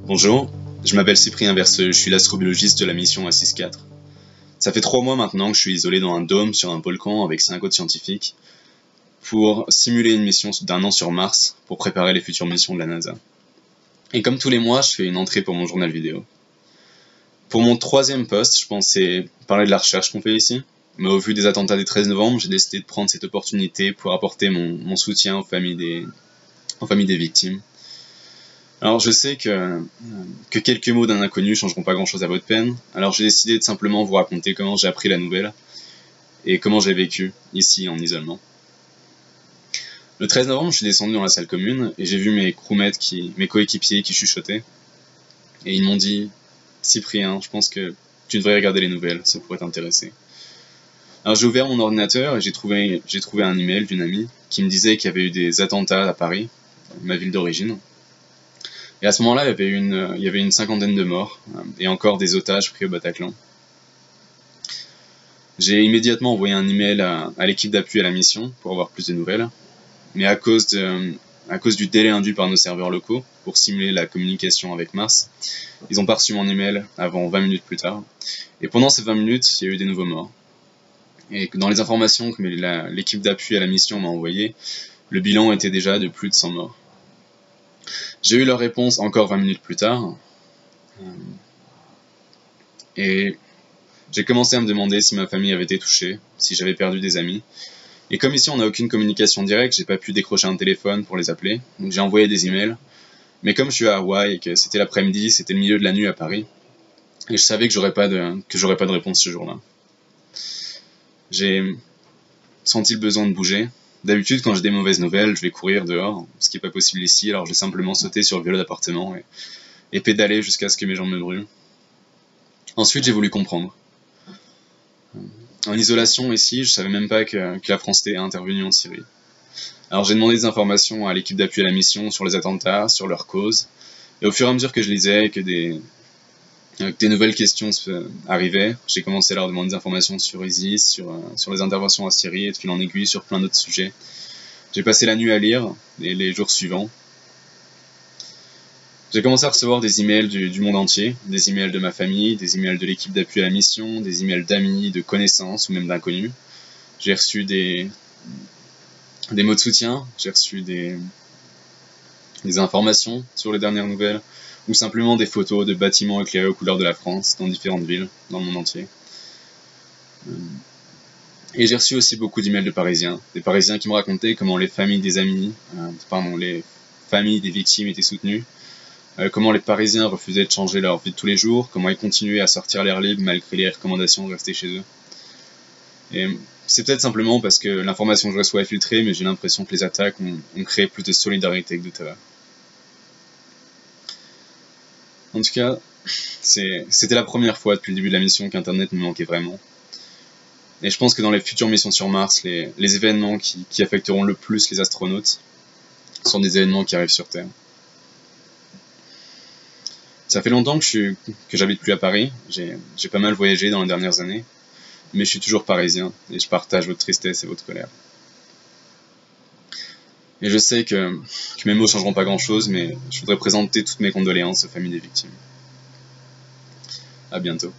Bonjour, je m'appelle Cyprien Verseux, je suis l'astrobiologiste de la mission A64. Ça fait 3 mois maintenant que je suis isolé dans un dôme sur un volcan avec 5 autres scientifiques pour simuler une mission d'1 an sur Mars pour préparer les futures missions de la NASA. Et comme tous les mois, je fais une entrée pour mon journal vidéo. Pour mon 3e post, je pensais parler de la recherche qu'on fait ici, mais au vu des attentats du 13 novembre, j'ai décidé de prendre cette opportunité pour apporter mon soutien aux familles des victimes. Alors je sais que quelques mots d'un inconnu changeront pas grand chose à votre peine, alors j'ai décidé de simplement vous raconter comment j'ai appris la nouvelle et comment j'ai vécu ici en isolement. Le 13 novembre, je suis descendu dans la salle commune et j'ai vu mes crewmates, mes coéquipiers qui chuchotaient. Et ils m'ont dit « Cyprien, je pense que tu devrais regarder les nouvelles, ça pourrait t'intéresser. » Alors j'ai ouvert mon ordinateur et j'ai trouvé un email d'une amie qui me disait qu'il y avait eu des attentats à Paris, ma ville d'origine. Et à ce moment-là, il y avait une 50aine de morts, et encore des otages pris au Bataclan. J'ai immédiatement envoyé un email à l'équipe d'appui à la mission pour avoir plus de nouvelles, mais à cause du délai induit par nos serveurs locaux pour simuler la communication avec Mars, ils n'ont pas reçu mon email avant 20 minutes plus tard. Et pendant ces 20 minutes, il y a eu des nouveaux morts. Et dans les informations que l'équipe d'appui à la mission m'a envoyées, le bilan était déjà de plus de 100 morts. J'ai eu leur réponse encore 20 minutes plus tard, et j'ai commencé à me demander si ma famille avait été touchée, si j'avais perdu des amis. Et comme ici on n'a aucune communication directe, j'ai pas pu décrocher un téléphone pour les appeler, donc j'ai envoyé des emails. Mais comme je suis à Hawaï et que c'était l'après-midi, c'était le milieu de la nuit à Paris, et je savais que j'aurais pas de réponse ce jour-là. J'ai senti le besoin de bouger. D'habitude, quand j'ai des mauvaises nouvelles, je vais courir dehors, ce qui n'est pas possible ici, alors j'ai simplement sauté sur le vélo d'appartement et pédalé jusqu'à ce que mes jambes me brûlent. Ensuite, j'ai voulu comprendre. En isolation ici, je savais même pas que la France était intervenue en Syrie. Alors j'ai demandé des informations à l'équipe d'appui à la mission sur les attentats, sur leurs causes, et au fur et à mesure que je lisais et que des nouvelles questions arrivaient, j'ai commencé à leur demander des informations sur ISIS, sur les interventions en Syrie, et de fil en aiguille sur plein d'autres sujets. J'ai passé la nuit à lire, et les jours suivants. J'ai commencé à recevoir des emails du monde entier, des emails de ma famille, des emails de l'équipe d'appui à la mission, des emails d'amis, de connaissances ou même d'inconnus. J'ai reçu des mots de soutien, j'ai reçu des informations sur les dernières nouvelles, ou simplement des photos de bâtiments éclairés aux couleurs de la France dans différentes villes, dans le monde entier. Et j'ai reçu aussi beaucoup d'emails de Parisiens, des Parisiens qui me racontaient comment les familles des victimes étaient soutenues, comment les Parisiens refusaient de changer leur vie de tous les jours, comment ils continuaient à sortir l'air libre malgré les recommandations de rester chez eux. Et c'est peut-être simplement parce que l'information que je reçois est filtrée, mais j'ai l'impression que les attaques ont créé plus de solidarité que de terreur. En tout cas, c'était la première fois depuis le début de la mission qu'Internet me manquait vraiment. Et je pense que dans les futures missions sur Mars, les événements qui affecteront le plus les astronautes sont des événements qui arrivent sur Terre. Ça fait longtemps que j'habite plus à Paris, j'ai pas mal voyagé dans les dernières années, mais je suis toujours parisien et je partage votre tristesse et votre colère. Et je sais que mes mots changeront pas grand chose, mais je voudrais présenter toutes mes condoléances aux familles des victimes. À bientôt.